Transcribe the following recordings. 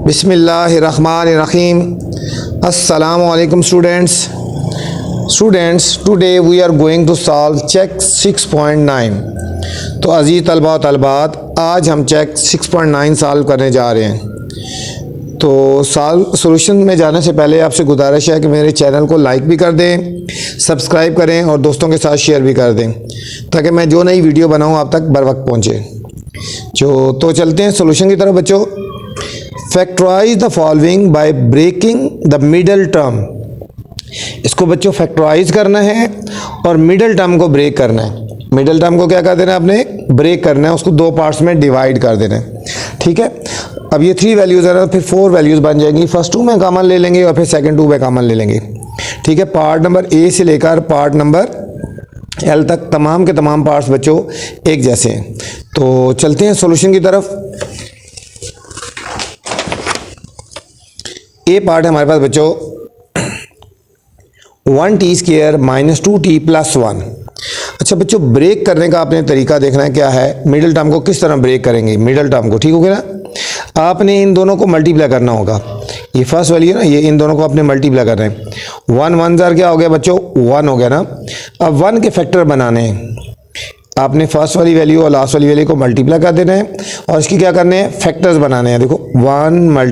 बिस्मिल्लाहिर्रहमानिर्रहीम। अस्सलामु अलैकुम students. Today we are going to solve check 6.9। तो अज़ीज़ तलबा व तलबात, आज हम चेक 6.9 सॉल्व करने जा रहे हैं। तो सोल्यूशन में जाने से पहले आपसे गुजारिश है कि मेरे चैनल को लाइक भी कर दें, सब्सक्राइब करें और दोस्तों के साथ शेयर भी कर दें, ताकि मैं जो नई वीडियो बनाऊं आप तक बर वक्त पहुँचे। तो चलते हैं सोल्यूशन की तरफ बच्चों। Factorise the following by breaking the middle term. इसको बच्चों फैक्टराइज करना है और मिडल टर्म को ब्रेक करना है। मिडल टर्म को क्या कर देना है आपने, ब्रेक करना है, उसको दो पार्ट्स में डिवाइड कर देना है। ठीक है, अब ये 3 वैल्यूज़ है ना, फिर 4 वैल्यूज़ बन जाएंगी। फर्स्ट 2 में कॉमन ले लेंगे और फिर सेकंड 2 में कॉमन ले लेंगे। ठीक है, पार्ट नंबर ए से लेकर पार्ट नंबर एल तक तमाम के तमाम पार्ट्स बच्चों एक जैसे हैं। तो चलते हैं सॉल्यूशन की तरफ। ए पार्ट है हमारे पास बच्चों 1t² - 2t + 1। अच्छा बच्चों, ब्रेक करने का आपने तरीका देखना है क्या है, मिडिल टर्म को किस तरह ब्रेक करेंगे मिडिल टर्म को। ठीक हो गया ना, आपने इन दोनों को मल्टीप्लाई करना होगा। ये फर्स्ट वैल्यू है ना, ये इन दोनों को आपने मल्टीप्लाई करना है। 1 1 ज़र क्या हो गया बच्चों, 1 हो गया ना। अब 1 के फैक्टर बनाने हैं, आपने फर्स्ट वाली वैल्यू और लास्ट वाली वैल्यू को मल्टीप्लाई कर देना है और इसकी क्या करने हैं, फैक्टर्स बनाने हैं। देखो 1 ×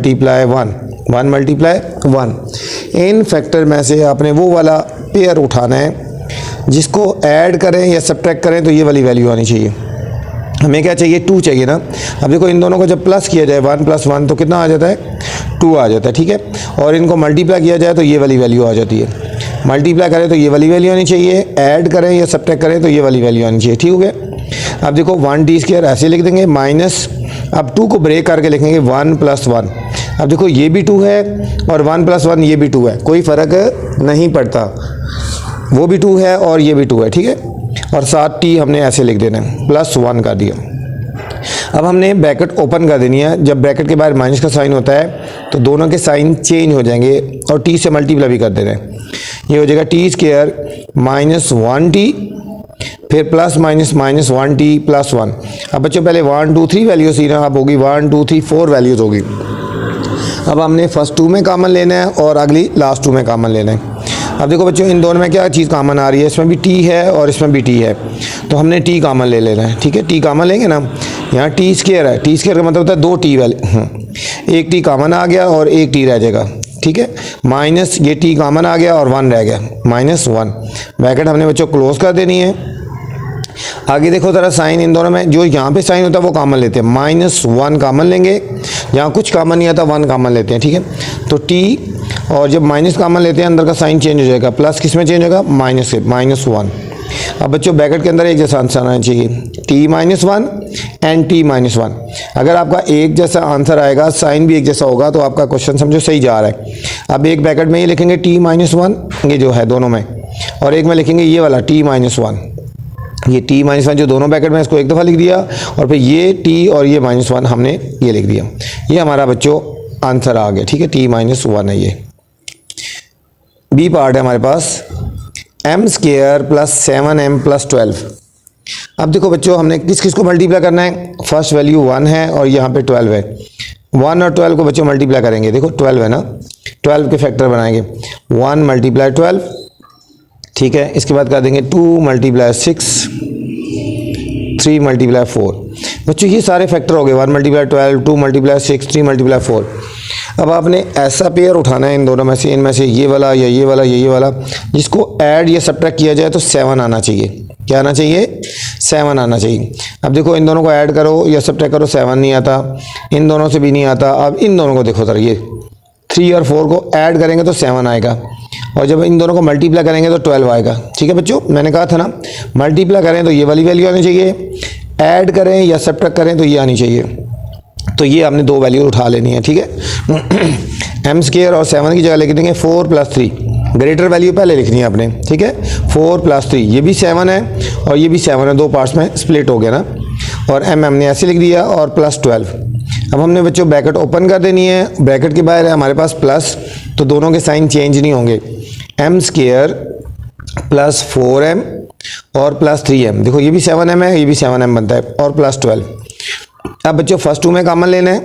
1 1 × 1। इन फैक्टर में से आपने वो वाला पेयर उठाना है जिसको ऐड करें या सब्ट्रैक्ट करें तो ये वाली वैल्यू आनी चाहिए। हमें क्या चाहिए, 2 चाहिए ना। अब देखो इन दोनों को जब प्लस किया जाए 1 + 1 तो कितना आ जाता है, 2 आ जाता है। ठीक है, और इनको मल्टीप्लाई किया जाए तो ये वाली वैल्यू आ जाती है। मल्टीप्लाई करें तो ये वाली वैल्यू आनी चाहिए, ऐड करें या सब्ट्रैक्ट करें तो ये वाली वैल्यू आनी चाहिए। ठीक हो गया। अब देखो 1t² ऐसे लिख देंगे माइनस, अब 2 को ब्रेक करके लिखेंगे 1 + 1। अब देखो ये भी 2 है और 1 + 1 ये भी 2 है, कोई फ़र्क नहीं पड़ता, वो भी 2 है और ये भी 2 है। ठीक है, और साथ t हमने ऐसे लिख देना है, +1 कर दिया। अब हमने ब्रैकेट ओपन कर देनी है। जब ब्रैकेट के बाहर माइनस का साइन होता है तो दोनों के साइन चेंज हो जाएंगे और t से मल्टीप्लाई भी कर देना है। ये हो जाएगा t² - 1t, फिर प्लस माइनस -1t + 1। अब बच्चों पहले 1 2 3 वैल्यूज़ थी ना, अब होगी 1 2 3 4 वैल्यूज़ होगी। अब हमने फर्स्ट 2 में कॉमन लेना है और अगली लास्ट 2 में कॉमन लेना है। अब देखो बच्चों इन दोनों में क्या चीज़ कॉमन आ रही है, इसमें भी t है और इसमें भी t है, तो हमने t कॉमन ले लेना है। ठीक है, t कॉमन लेंगे ना, यहाँ t² है, t² का मतलब होता है 2 t वाले। एक t कॉमन आ गया और एक t रह जाएगा। ठीक है, माइनस ये t कॉमन आ गया और 1 रह गया, -1। ब्रैकेट हमने बच्चों क्लोज कर देनी है। आगे देखो ज़रा साइन इन दोनों में, जो यहाँ पे साइन होता है वो कॉमन लेते हैं, -1 कॉमन लेंगे। यहाँ कुछ कॉमन नहीं आता 1 कॉमन लेते हैं। ठीक है, तो t और जब माइनस कॉमन लेते हैं अंदर का साइन चेंज हो जाएगा, प्लस किस में चेंज होगा, माइनस से, -1। अब बच्चों ब्रैकेट के अंदर एक जैसा आंसर आना चाहिए, t - 1 एंड t - 1। अगर आपका एक जैसा आंसर आएगा, साइन भी एक जैसा होगा, तो आपका क्वेश्चन समझो सही जा रहा है। अब एक ब्रैकेट में ये लिखेंगे t - 1, ये जो है दोनों में, और एक में लिखेंगे ये वाला t - 1। ये t - 1 जो दोनों ब्रैकेट में, इसको एक दफ़ा लिख दिया और फिर ये t और ये -1 हमने ये लिख दिया। ये हमारा बच्चों आंसर आ गया। ठीक है, t - 1 है ये। बी पार्ट है हमारे पास m² + 7m + 12। अब देखो बच्चों हमने किस किस को मल्टीप्लाई करना है, फर्स्ट वैल्यू 1 है और यहाँ पे 12 है। 1 और 12 को बच्चों मल्टीप्लाई करेंगे, देखो 12 है ना, 12 के फैक्टर बनाएंगे, 1 × 12। ठीक है, इसके बाद कर देंगे 2 × 6, 3 × 4। बच्चों ये सारे फैक्टर हो गए, 1 × 12, 2 × 6, 3 × 4। अब आपने ऐसा पेयर उठाना है इन दोनों में से, इनमें से ये वाला या ये वाला या ये वाला, जिसको ऐड या सब्ट्रैक्ट किया जाए तो 7 आना चाहिए। क्या आना चाहिए, 7 आना चाहिए। अब देखो इन दोनों को ऐड करो या सब्ट्रैक्ट करो, 7 नहीं आता, इन दोनों से भी नहीं आता। अब इन दोनों को देखो सर, ये 3 और 4 को ऐड करेंगे तो 7 आएगा, और जब इन दोनों को मल्टीप्लाई करेंगे तो 12 आएगा। ठीक है बच्चों, मैंने कहा था ना मल्टीप्लाई करें तो ये वाली वैल्यू आनी चाहिए, ऐड करें या सब्ट्रैक्ट करें तो ये आनी चाहिए। तो ये हमने 2 वैल्यू उठा लेनी है। ठीक है, m² और 7 की जगह लिख देंगे 4 + 3। ग्रेटर वैल्यू पहले लिखनी है आपने। ठीक है, 4 + 3, ये भी 7 है और ये भी 7 है, 2 पार्ट्स में स्प्लिट हो गया ना, और m हमने ऐसे लिख दिया और +12। अब हमने बच्चों ब्रैकेट ओपन कर देनी है, ब्रैकेट के बाहर है हमारे पास प्लस, तो दोनों के साइन चेंज नहीं होंगे। m² + 4m और +3m, देखो ये भी 7m है, ये भी 7m बनता है, और +12। अब बच्चों फर्स्ट 2 में कॉमन लेना है,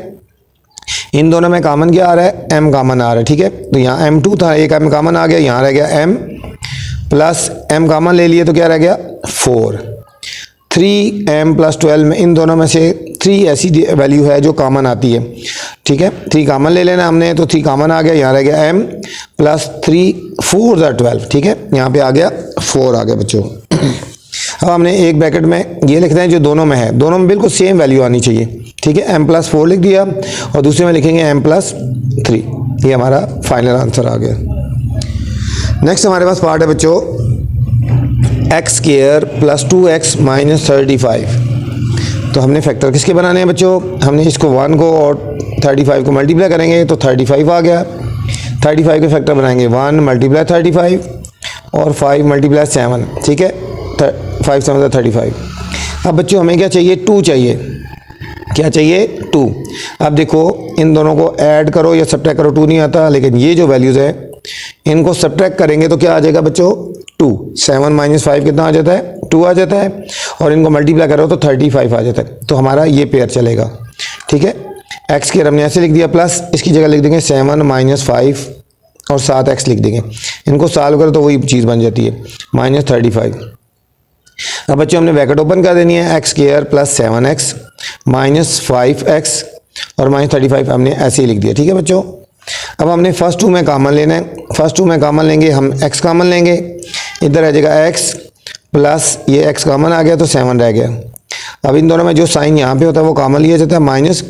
इन दोनों में कॉमन क्या आ रहा है, m कॉमन आ रहा है, ठीक है। तो यहाँ m2 था, एक m कॉमन आ गया, यहाँ रह गया m प्लस m कॉमन ले लिए तो क्या रह गया 4। 3m प्लस 12 में इन दोनों में से 3 ऐसी वैल्यू है जो कॉमन आती है, ठीक है। 3 कॉमन ले लेना हमने, तो 3 कॉमन आ गया, यहाँ रह गया m प्लस 3 4 ज़ा 12, ठीक है। यहाँ पे आ गया 4 आ गया बच्चों। अब हमने एक ब्रैकेट में ये लिख रहे हैं जो दोनों में है, दोनों में बिल्कुल सेम वैल्यू आनी चाहिए, ठीक है। m प्लस 4 लिख दिया और दूसरे में लिखेंगे m प्लस 3, ये हमारा फाइनल आंसर आ गया। नेक्स्ट हमारे पास पार्ट है बच्चों x square plus 2x minus 35। तो हमने फैक्टर किसके बनाने हैं बच्चों, हमने इसको 1 को और 35 को मल्टीप्लाई करेंगे तो 35 आ गया। 35 के फैक्टर बनाएंगे 1 मल्टीप्लाई 35 और 5 मल्टीप्लाई 7, ठीक है। 5 7 35। अब बच्चों हमें क्या चाहिए, 2 चाहिए, क्या चाहिए 2। अब देखो इन दोनों को ऐड करो या सब्ट्रैक्ट करो, 2 नहीं आता, लेकिन ये जो वैल्यूज़ है इनको सब्ट्रैक्ट करेंगे तो क्या आ जाएगा बच्चों 2। 7 माइनस 5 कितना आ जाता है, 2 आ जाता है, और इनको मल्टीप्लाई करो तो 35 आ जाता है। तो हमारा ये पेयर चलेगा, ठीक है। एक्स स्क्वायर हमने ऐसे लिख दिया, प्लस इसकी जगह लिख देंगे 7 माइनस 5 और 7x लिख देंगे। इनको सॉल्व करो तो वही चीज़ बन जाती है माइनस 35। अब बच्चों हमने ब्रैकेट ओपन कर देनी है, x square plus 7x minus 5x और माइनस 35 हमने ऐसे ही लिख दिया, ठीक है बच्चों। अब हमने फर्स्ट 2 में कॉमन लेना है, फर्स्ट 2 में कॉमन लेंगे हम x कॉमन लेंगे, इधर आ जाएगा x प्लस ये x कॉमन आ गया तो 7 रह गया। अब इन दोनों में जो साइन यहाँ पे होता है वो कॉमन लिया जाता है, माइनस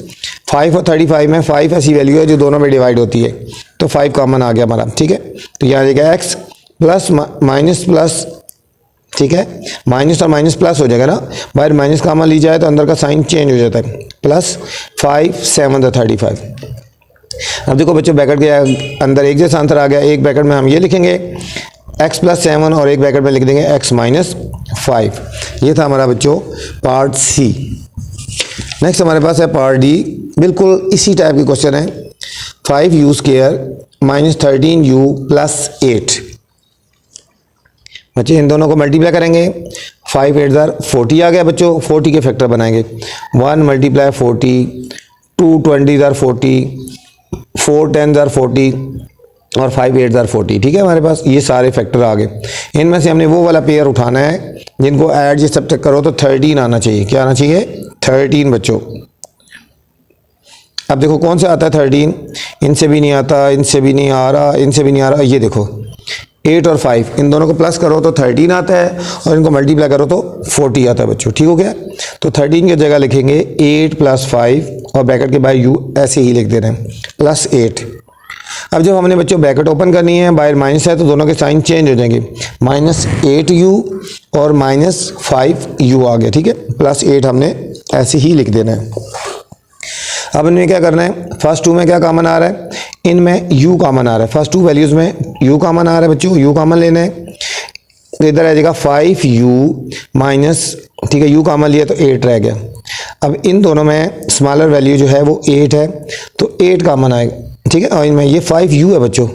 5 और 35 में 5 ऐसी वैल्यू है जो दोनों में डिवाइड होती है, तो 5 कॉमन आ गया हमारा, ठीक है। तो यहाँ आ जाएगा x प्लस माइनस प्लस, ठीक है, माइनस और माइनस प्लस हो जाएगा ना, बाहर माइनस कॉमन ली जाए तो अंदर का साइन चेंज हो जाता है, प्लस 5 7 35। अब देखो बच्चों ब्रैकेट के अंदर एक जैसा आंसर आ गया, एक ब्रैकेट में हम ये लिखेंगे x प्लस 7 और एक ब्रैकेट में लिख देंगे x माइनस 5। ये था हमारा बच्चों पार्ट सी। नेक्स्ट हमारे पास है पार्ट डी, बिल्कुल इसी टाइप की क्वेश्चन है। 5u square minus 13u plus 8। बच्चे इन दोनों को मल्टीप्लाई करेंगे, 5 8 ज़ार 40 आ गया बच्चों। 40 के फैक्टर बनाएंगे, 1 मल्टीप्लाई 40, 2 20 ज़ार 40, 4 10 ज़ार 40 और 5 8 ज़ार 40, ठीक है। हमारे पास ये सारे फैक्टर आ गए। इनमें से हमने वो वाला पेयर उठाना है जिनको ऐड ये सब्ट्रैक्ट करो तो 13 आना चाहिए। क्या आना चाहिए 13 बच्चों। अब देखो कौन सा आता है 13, इनसे भी नहीं आता, इनसे भी नहीं आ रहा, इनसे भी नहीं आ रहा। ये देखो 8 और 5 इन दोनों को प्लस करो तो 13 आता है और इनको मल्टीप्लाई करो तो 40 आता है बच्चों, ठीक हो गया। तो 13 की जगह लिखेंगे 8 प्लस 5 और ब्रैकेट के बाहर u ऐसे ही लिख दे रहे हैं प्लस 8। अब जब हमने बच्चों ब्रैकेट ओपन करनी है, बाहर माइनस है तो दोनों के साइन चेंज हो जाएंगे, माइनस 8u और माइनस 5u आ गया, ठीक है। प्लस 8 हमने ऐसे ही लिख देना है। अब इनमें क्या करना है, फर्स्ट 2 में क्या कॉमन आ रहा है, इनमें u कॉमन आ रहा है। फर्स्ट 2 वैल्यूज़ में u कॉमन आ रहा है बच्चों, u कॉमन लेना है। तो इधर आ जाएगा 5u माइनस, ठीक है, u कॉमन लिया तो 8 रह गया। अब इन दोनों में स्मॉलर वैल्यू जो है वो 8 है तो 8 कॉमन आएगा, ठीक है। और इनमें ये 5u है बच्चों,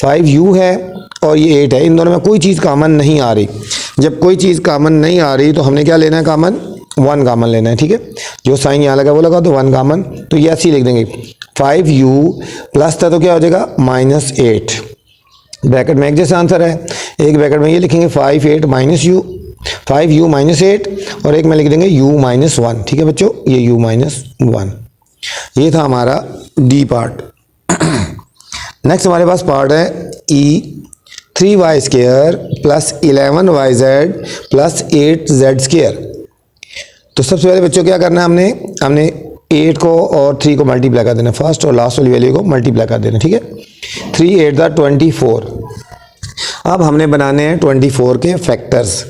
5u है और ये 8 है। इन दोनों में कोई चीज़ कॉमन नहीं आ रही। जब कोई चीज़ कॉमन नहीं आ रही तो हमने क्या लेना है, कॉमन 1 कॉमन लेना है, ठीक है। जो साइन यहाँ लगा वो लगा तो 1 कॉमन, तो ये ऐसे ही लिख देंगे 5u प्लस था तो क्या हो जाएगा माइनस 8। ब्रैकेट में एक जैसा आंसर है, एक ब्रैकेट में ये लिखेंगे 5 8 माइनस u, 5u माइनस 8 और एक में लिख देंगे u माइनस 1, ठीक है बच्चों, ये u माइनस 1। ये था हमारा डी पार्ट। नेक्स्ट हमारे पास पार्ट है ई, 3y square plus 11yz plus 8z square. तो सबसे पहले बच्चों क्या करना है, हमने 8 को और 3 को मल्टीप्लाई कर देना, फर्स्ट और लास्ट वाली वैल्यू को मल्टीप्लाई कर देना, ठीक है। 3 8 ज़ार 24। अब हमने बनाने हैं 24 के फैक्टर्स।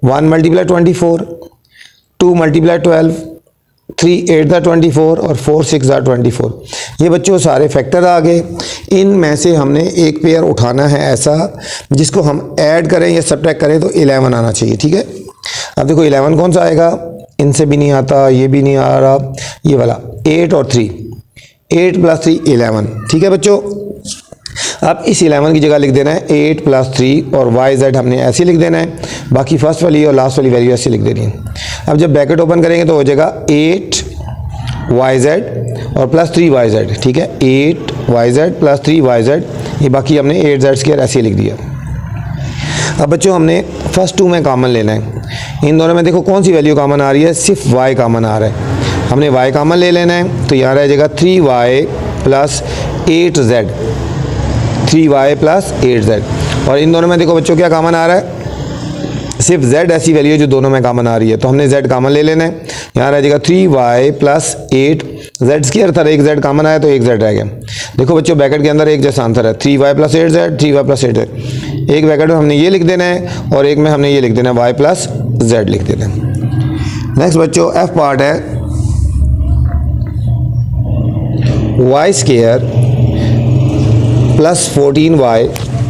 1 मल्टीप्लाई 24, 2 मल्टीप्लाई 12, 3 8 ज़ार 24 और 4 6 ज़ार 24। ये बच्चों सारे फैक्टर आ गए। इनमें से हमने एक पेयर उठाना है ऐसा जिसको हम ऐड करें या सब्ट्रैक्ट करें तो 11 आना चाहिए, ठीक है। अब देखो 11 कौन सा आएगा, इनसे भी नहीं आता, ये भी नहीं आ रहा, ये वाला 8 और 3, 8 प्लस 3 11, ठीक है बच्चों। अब इस 11 की जगह लिख देना है 8 प्लस 3 और yz हमने ऐसे लिख देना है, बाकी फर्स्ट वाली और लास्ट वाली वैल्यू ऐसे लिख देनी है। अब जब ब्रैकेट ओपन करेंगे तो हो जाएगा 8 yz और प्लस 3yz, ठीक है, 8yz प्लस 3yz, ये बाकी हमने 8z² ऐसे लिख दिया। अब बच्चों हमने फर्स्ट टू में कॉमन लेना है। इन दोनों में देखो कौन सी वैल्यू कॉमन आ रही है, सिर्फ y कॉमन आ रहा है। हमने y कॉमन ले लेना है, तो यहाँ रह जाएगा 3y plus 8z, 3y plus 8z। और इन दोनों में देखो बच्चों क्या कॉमन आ रहा है, सिर्फ z ऐसी वैल्यू है जो दोनों में कॉमन आ रही है, तो हमने z कॉमन ले लेना है। यहाँ रह जाएगा 3y प्लस 8z² था, एक z कॉमन आया तो एक z रह गया। देखो बच्चों ब्रैकेट के अंदर एक जैसा आंसर है, 3y plus 8z, 3y plus 8z। एक ब्रैकेट में हमने ये लिख देना है और एक में हमने ये लिख देना है y प्लस z लिख देना है। नेक्स्ट बच्चों f पार्ट है y² प्लस 14y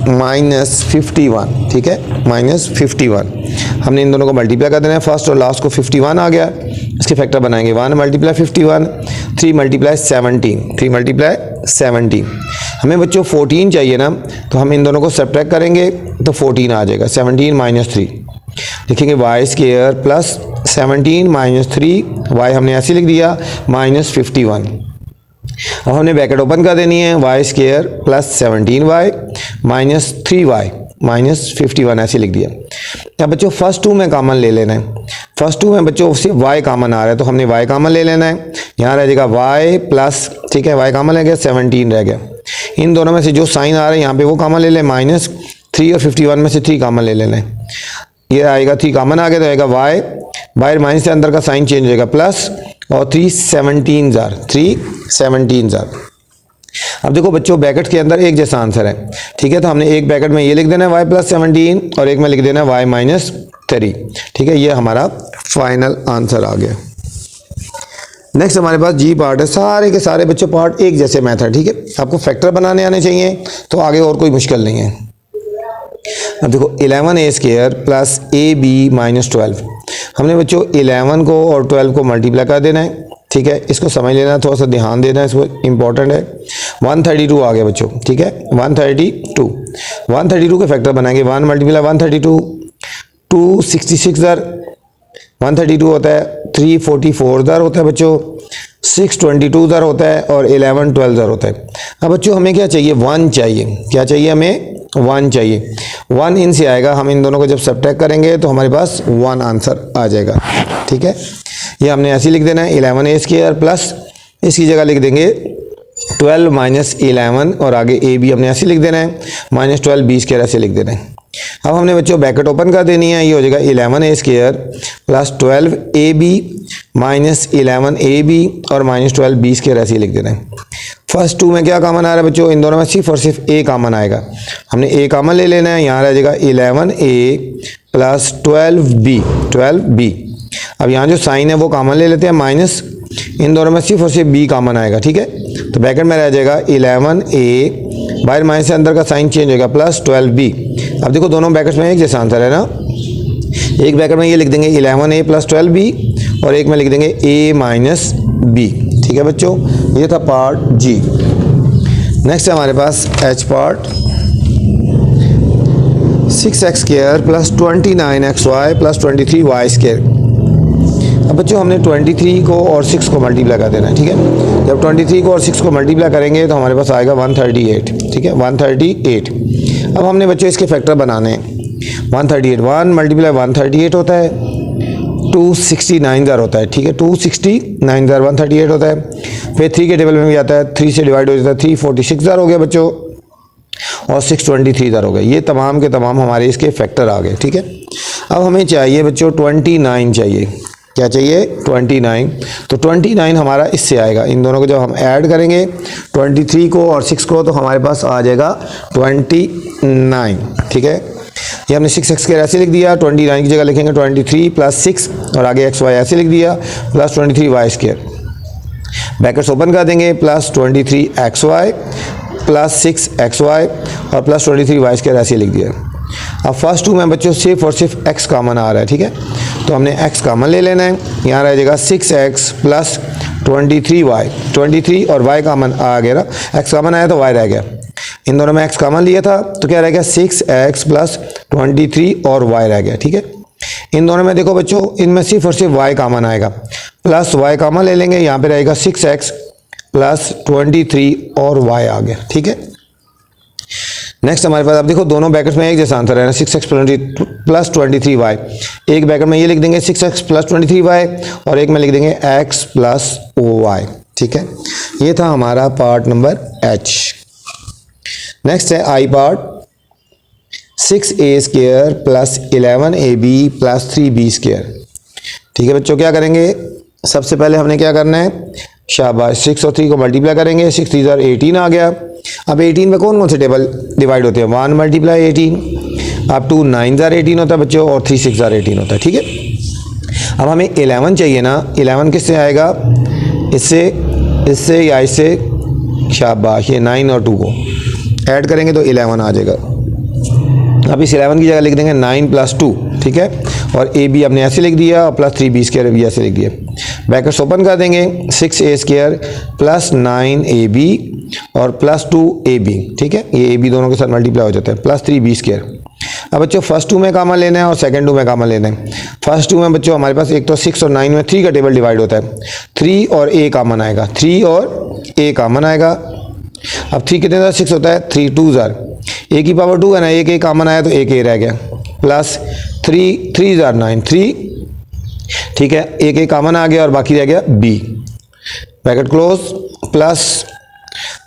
माइनस 51, ठीक है, माइनस 51। हमने इन दोनों को मल्टीप्लाई कर देना है, फर्स्ट और लास्ट को 51 आ गया, इसके फैक्टर बनाएंगे 1 मल्टीप्लाई 51, 3 मल्टीप्लाई 17, 3 मल्टीप्लाई 17। हमें बच्चों 14 चाहिए ना, तो हम इन दोनों को सब्ट्रैक्ट करेंगे तो 14 आ जाएगा, 17 माइनस 3। लिखेंगे y² प्लस 17 माइनस 3, y हमने ऐसे लिख दिया, माइनस 51। अब हमने ब्रैकेट ओपन कर देनी है, y² plus 17y minus 3y minus 51 ऐसे लिख दिया। अब बच्चों फर्स्ट टू में कॉमन ले लेना है। फर्स्ट टू में बच्चों सिर्फ y कॉमन आ रहा है, तो हमने y कॉमन ले लेना है। यहाँ रह जाएगा y प्लस, ठीक है, y कॉमन रह गया, 17 रह गया। इन दोनों में से जो साइन आ रहा है यहाँ पे वो कॉमन ले लें, माइनस 3 और 51 में से 3 कॉमन ले लेना है। ये आएगा 3 कॉमन आ गया तो आएगा y, बाहर माइनस से अंदर का साइन चेंज होगा, प्लस, और 3 17 अब देखो बच्चों ब्रैकेट के अंदर एक जैसा आंसर है, ठीक है, तो हमने एक ब्रैकेट में ये लिख देना है y प्लस 17 और एक में लिख देना है y माइनस 3, ठीक है, ये हमारा फाइनल आंसर आ गया। नेक्स्ट हमारे पास जी पार्ट है, सारे के सारे बच्चों पार्ट एक जैसे मैथ है, ठीक है, आपको फैक्टर बनाने आने चाहिए तो आगे और कोई मुश्किल नहीं है। अब देखो 11a² प्लस ab माइनस 12, हमने बच्चों 11 को और 12 को मल्टीप्लाई कर देना है, ठीक है, इसको समझ लेना, थोड़ा सा ध्यान देना है, इसको इंपॉर्टेंट है। 132 आ गया बच्चों, ठीक है, 132 के फैक्टर बनाएंगे, 1 मल्टीप्लाई 132, 266 दर 132 होता है, 344 दर होता है बच्चों, 622 दर होता है और 1112 दर होता है। अब बच्चों हमें क्या चाहिए, 1 चाहिए, क्या चाहिए हमें, 1 चाहिए। 1 इन से आएगा, हम इन दोनों को जब सब्ट्रैक्ट करेंगे तो हमारे पास 1 आंसर आ जाएगा, ठीक है। ये हमने ऐसे लिख देना है 11a² प्लस, इसकी जगह लिख देंगे 12 माइनस 11 और आगे a भी हमने ऐसे लिख देना है, माइनस 12 b² ऐसे लिख देना है। अब हमने बच्चों ब्रैकेट ओपन कर देनी है, ये हो जाएगा 11a² plus 12ab minus 11ab और माइनस 12b² ऐसे लिख देना है। फर्स्ट टू में क्या कॉमन आ रहा है बच्चों, इन दोनों में सिर्फ और सिर्फ a कॉमन आएगा, हमने a कॉमन ले लेना है। यहाँ रह जाएगा 11a प्लस 12b। अब यहाँ जो साइन है वो कॉमन ले लेते हैं, माइनस, इन दोनों में सिर्फ और सिर्फ b कॉमन आएगा, ठीक है, तो ब्रैकेट में रह जाएगा 11a, बाहर माइनस से अंदर का साइन चेंज होगा, प्लस 12b। अब देखो दोनों ब्रैकेट्स में एक जैसा आंसर है ना, एक ब्रैकेट में ये लिख देंगे 11a प्लस 12b और एक में लिख देंगे a माइनस b, ठीक है बच्चों, ये था पार्ट जी। नेक्स्ट है हमारे पास H part, 6x² plus 29xy plus 23y²। अब बच्चों हमने 23 को और 6 को मल्टीप्लाई कर देना है, ठीक है, जब 23 को और 6 को मल्टीप्लाई करेंगे तो हमारे पास आएगा 138, ठीक है, 138। अब हमने बच्चों इसके फैक्टर बनाने हैं, 138, 1 मल्टीप्लाई 138 होता है, 269 दर होता है, ठीक है, 269 दर 138 होता है। फिर 3 के टेबल में भी आता है, 3 से डिवाइड हो जाता है, 346 दर हो गया बच्चों और 623 दर हो गए। ये तमाम के तमाम हमारे इसके फैक्टर आ गए, ठीक है। अब हमें चाहिए बच्चों 29 चाहिए, क्या चाहिए, 29। तो 29 हमारा इससे आएगा, इन दोनों को जब हम ऐड करेंगे 23 को और 6 को तो हमारे पास आ जाएगा 29, ठीक है। ये हमने 6x² ऐसे लिख दिया, 29 की जगह लिखेंगे 23 प्लस 6 और आगे xy ऐसे लिख दिया, प्लस 23y²। ब्रैकेट्स ओपन कर देंगे, प्लस 23xy प्लस 6xy और प्लस 23y² ऐसे लिख दिया। अब फर्स्ट टू में बच्चों सिर्फ और सिर्फ x कॉमन आ रहा है, ठीक है, तो हमने x कॉमन ले लेना है। यहाँ रह जाएगा 6x प्लस 23y, 23 और y कॉमन आ गया ना, x कॉमन आया तो y रह गया। इन दोनों में x कॉमन लिया था तो क्या रह गया, 6x प्लस 23 और y रह गया, ठीक है। इन दोनों में देखो बच्चों, इनमें सिर्फ और सिर्फ y कॉमन आएगा, प्लस y कॉमन ले लेंगे, यहाँ पे रहेगा 6x प्लस 23 और y आ गया, ठीक है। नेक्स्ट हमारे पास अब देखो दोनों ब्रैकेट्स में एक जैसा आंसर है ना, 6x प्लस 23y। एक ब्रैकेट में ये लिख देंगे 6x प्लस 23y और एक में लिख देंगे x प्लस y, ठीक है। ये था हमारा पार्ट नंबर h। नेक्स्ट है आई part, 6a square plus 11ab plus 3b square, ठीक है बच्चों। क्या करेंगे, सबसे पहले हमने क्या करना है, शाबाश 6 और 3 को मल्टीप्लाई करेंगे, 6 3 ज़ार 18 आ गया। अब 18 में कौन कौन से टेबल डिवाइड होते हैं, 1 मल्टीप्लाई 18, अब 2 9 ज़ार 18 होता है बच्चों, और 3 6 ज़ार 18 होता है, ठीक है। अब हमें 11 चाहिए ना, 11 किससे आएगा, इससे या इससे, शाबाश, ये 9 और 2 को ऐड करेंगे तो 11 आ जाएगा। अब इस 11 की जगह लिख देंगे 9 प्लस 2, ठीक है, और ए बी हमने ऐसे लिख दिया और प्लस 3b स्क्वायर भी ऐसे लिख दिया। ब्रैकेट्स ओपन कर देंगे, 6a स्क्वायर प्लस 9ab और प्लस 2ab, ठीक है, ये ab दोनों के साथ मल्टीप्लाई हो जाता है, प्लस 3b स्क्वायर। अब बच्चों फर्स्ट 2 में कामन लेना है और सेकंड 2 में कामन लेना है। फर्स्ट 2 में बच्चों हमारे पास एक तो 6 और 9 में 3 का टेबल डिवाइड होता है, 3 और a कामन आएगा, 3 और a कामन आएगा। अब 3 कितने ज़ार 6 होता है, 3 2 ज़ार, a की पावर 2 है ना, एक कामन आया तो एक a रह गया, प्लस 3 3 ज़ार 9 3, ठीक है, एक कामन आ गया और बाकी रह गया b, ब्रैकेट क्लोज, प्लस,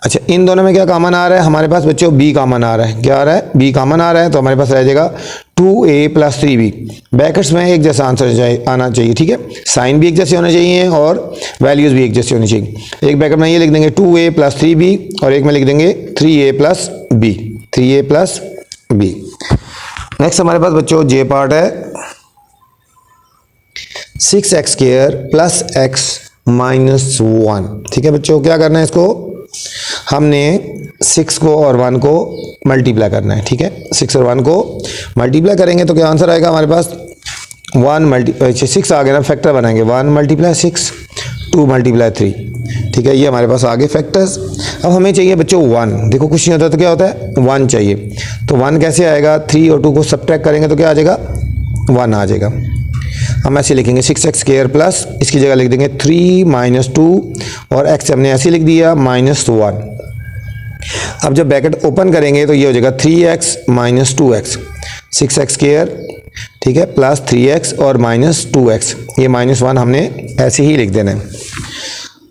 अच्छा इन दोनों में क्या कामन आ रहा है हमारे पास बच्चों, b कामन आ रहा है, क्या आ रहा है, b कामन आ रहा है, तो हमारे पास रह जाएगा 2a प्लस 3b। ब्रैकेट्स में एक जैसा आंसर आना चाहिए, ठीक है, साइन भी एक जैसे होने चाहिए और वैल्यूज़ भी एक जैसे होनी चाहिए। एक ब्रैकेट में ये लिख देंगे 2a प्लस 3b और एक में लिख देंगे 3a plus b, 3a plus b। Next हमारे पास बच्चों जे पार्ट है, 6x square plus x minus 1, ठीक है बच्चों। क्या करना है, इसको हमने 6 को और 1 को मल्टीप्लाई करना है, ठीक है, 6 और 1 को मल्टीप्लाई करेंगे तो क्या आंसर आएगा हमारे पास, 6 आ गया ना, फैक्टर बनाएंगे, 1 मल्टीप्लाई 6, 2 मल्टीप्लाई 3, ठीक है, ये हमारे पास आगे फैक्टर्स। अब हमें चाहिए बच्चों 1, देखो कुछ नहीं होता तो क्या होता है 1 चाहिए, तो 1 कैसे आएगा, 3 और 2 को सब्ट्रैक्ट करेंगे तो क्या आ जाएगा, 1 आ जाएगा। हम ऐसे लिखेंगे 6x स्क्वायर प्लस, इसकी जगह लिख देंगे 3 माइनस 2 और x हमने ऐसे लिख दिया माइनस 1। अब जब ब्रैकेट ओपन करेंगे तो ये हो जाएगा 3x minus 2x, 6x square, ठीक है, प्लस 3x और माइनस 2x, ये माइनस 1 हमने ऐसे ही लिख देना है।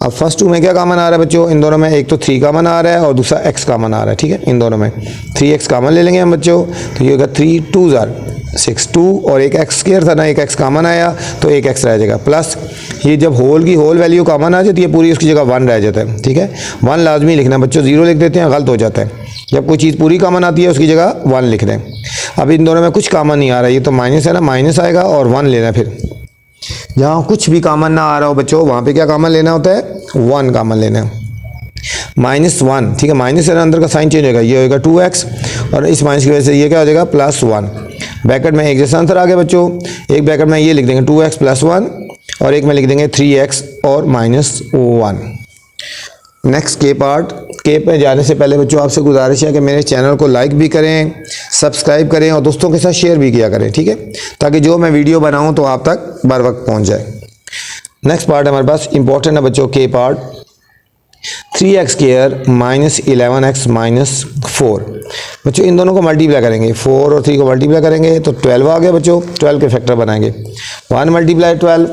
अब फर्स्ट 2 में क्या कामन आ रहा है बच्चों, इन दोनों में एक तो 3 कामन आ रहा है और दूसरा x कामन आ रहा है, ठीक है, इन दोनों में 3x कामन ले लेंगे हम बच्चों, तो ये होगा 3 2 ज़ार 6 2 और एक x स्क्वायर था ना, एक x कामन आया तो एक x रह जाएगा, प्लस ये जब होल की होल वैल्यू कामन आ जाती है पूरी, उसकी जगह 1 रह जाता है, ठीक है, 1 लाजमी लिखना बच्चों, 0 लिख देते हैं गलत हो जाता है, जब कोई चीज़ पूरी कामन आती है उसकी जगह 1 लिख दें। अब इन दोनों में कुछ कामन नहीं आ रहा है, ये तो माइनस है ना, माइनस आएगा और 1 लेना, फिर जहाँ कुछ भी कामन ना आ रहा हो बच्चों वहाँ पे क्या कामन लेना होता है, 1 कामन लेना है, माइनस 1, ठीक है, माइनस से अंदर का साइन चेंज होगा, ये होगा 2x और इस माइनस की वजह से ये क्या हो जाएगा प्लस 1। ब्रैकेट में एक जैसा आंसर आ गया बच्चों, एक ब्रैकेट में ये लिख देंगे 2x प्लस 1 और एक में लिख देंगे 3x और माइनस 1। नेक्स्ट के पार्ट, के पे जाने से पहले बच्चों आपसे गुजारिश है कि मेरे चैनल को लाइक भी करें, सब्सक्राइब करें और दोस्तों के साथ शेयर भी किया करें, ठीक है, ताकि जो मैं वीडियो बनाऊं तो आप तक बर वक्त पहुंच जाए। नेक्स्ट पार्ट हमारे पास इंपॉर्टेंट है बच्चों, के part, 3x square minus 11x minus 4। बच्चों इन दोनों को मल्टीप्लाई करेंगे, 4 और 3 को मल्टीप्लाई करेंगे तो 12 आ गया बच्चों, 12 के फैक्टर बनाएंगे, 1 मल्टीप्लाई 12,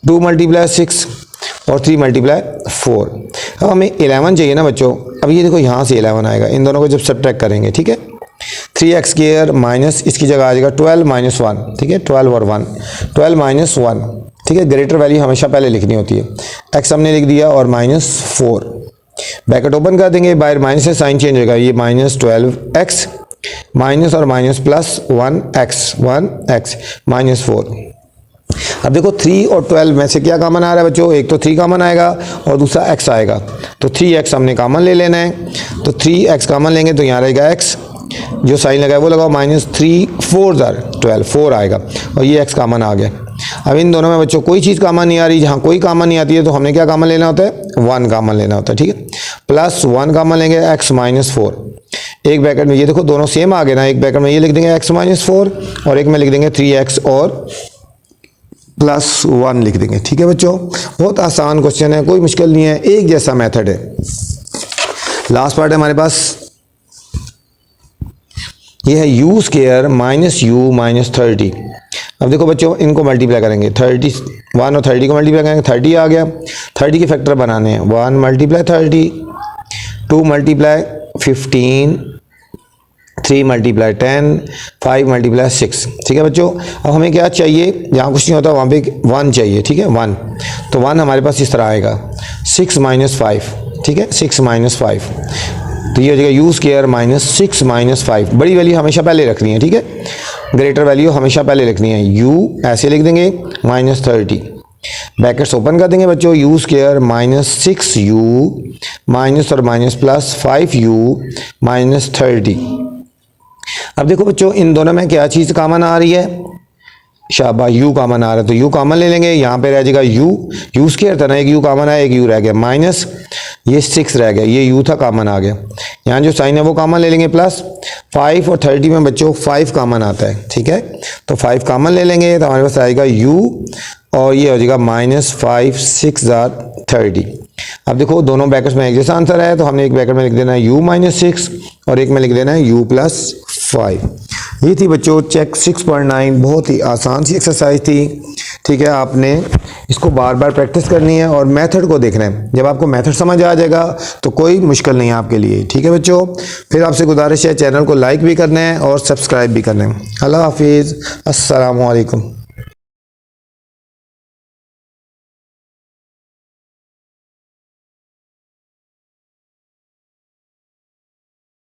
2 मल्टीप्लाई 6 और 3 मल्टीप्लाई 4। अब हमें 11 चाहिए ना बच्चों, अब ये देखो यहाँ से 11 आएगा, इन दोनों को जब सब्ट्रैक्ट करेंगे, ठीक है, 3x स्क्वायर माइनस इसकी जगह आ जाएगा 12 माइनस 1, ठीक है, 12 और 1, 12 माइनस 1, ठीक है, ग्रेटर वैल्यू हमेशा पहले लिखनी होती है, x हमने लिख दिया और माइनस 4। ब्रैकेट ओपन कर देंगे, बाहर माइनस से साइन चेंज होगा, ये माइनस 12x माइनस और माइनस प्लस 1x माइनस 4। अब देखो 3 और 12 में से क्या कामन आ रहा है बच्चों, एक तो 3 कामन आएगा और दूसरा x आएगा, तो 3x हमने कामन ले लेना है, तो 3x कामन लेंगे तो यहाँ रहेगा x, जो साइन लगा है वो लगाओ, माइनस 3 4 ज़ार 12, 4 आएगा और ये x कामन आ गया। अब इन दोनों में बच्चों कोई चीज़ कामन नहीं आ रही, जहाँ कोई कामन नहीं आती है तो हमने क्या कामन लेना होता है, 1 कामन लेना होता है, ठीक है, प्लस 1 कामन लेंगे x माइनस 4। एक ब्रैकेट में ये देखो दोनों सेम आ गए ना, एक ब्रैकेट में ये लिख देंगे x माइनस 4 और एक में लिख देंगे 3x और प्लस 1 लिख देंगे। ठीक है बच्चों, बहुत आसान क्वेश्चन है, कोई मुश्किल नहीं है, एक जैसा मेथड है। लास्ट पार्ट है हमारे पास, ये है u square minus you minus 30। अब देखो बच्चों, इनको मल्टीप्लाई करेंगे, 31 और 30 को मल्टीप्लाई करेंगे, 30 आ गया। 30 के फैक्टर बनाने हैं, 1 मल्टीप्लाई 30, 2 मल्टीप्लाई 15, 3 मल्टीप्लाई 10, 5 मल्टीप्लाई 6। ठीक है बच्चों, अब हमें क्या चाहिए, जहाँ कुछ नहीं होता वहाँ पे 1 चाहिए। ठीक है, 1, तो 1 हमारे पास इस तरह आएगा, 6 माइनस 5। ठीक है, 6 माइनस 5, तो ये हो जाएगा यू स्क्वायर माइनस 6 माइनस 5। बड़ी वैल्यू हमेशा पहले रखनी है। ठीक है, ग्रेटर वैल्यू हमेशा पहले लिखनी है। u ऐसे लिख देंगे माइनस 30, ब्रैकेट्स ओपन कर देंगे बच्चों, you square minus 6u minus और माइनस प्लस 5u माइनस 30। अब देखो बच्चों, इन दोनों में क्या चीज़ कॉमन आ रही है, शाबा u कॉमन आ रहा है, तो u कॉमन ले लेंगे। यहाँ पे रह जाएगा u स्क्वायर था ना, एक u कॉमन आया, एक u रह गया, माइनस ये 6 रह गया, ये u था कॉमन आ गया। यहाँ जो साइन है वो कॉमन ले लेंगे, प्लस 5 और 30 में बच्चों 5 कॉमन आता है। ठीक है, तो 5 कॉमन ले लेंगे, तो हमारे पास आएगा u और ये हो जाएगा माइनस 5 6 30। अब देखो दोनों ब्रैकेट्स में एक जैसा आंसर है, तो हमने एक ब्रैकेट में लिख देना है u माइनस 6 और एक में लिख देना है u प्लस 5। ये थी बच्चों चेक 6.9, बहुत ही आसान सी एक्सरसाइज थी। ठीक है, आपने इसको बार बार प्रैक्टिस करनी है और मेथड को देखना है। जब आपको मेथड समझ आ जाएगा तो कोई मुश्किल नहीं है आपके लिए। ठीक है बच्चों, फिर आपसे गुजारिश है चैनल को लाइक भी करना है और सब्सक्राइब भी करना है। अल्लाह हाफिज़, अस्सलामु अलैकुम।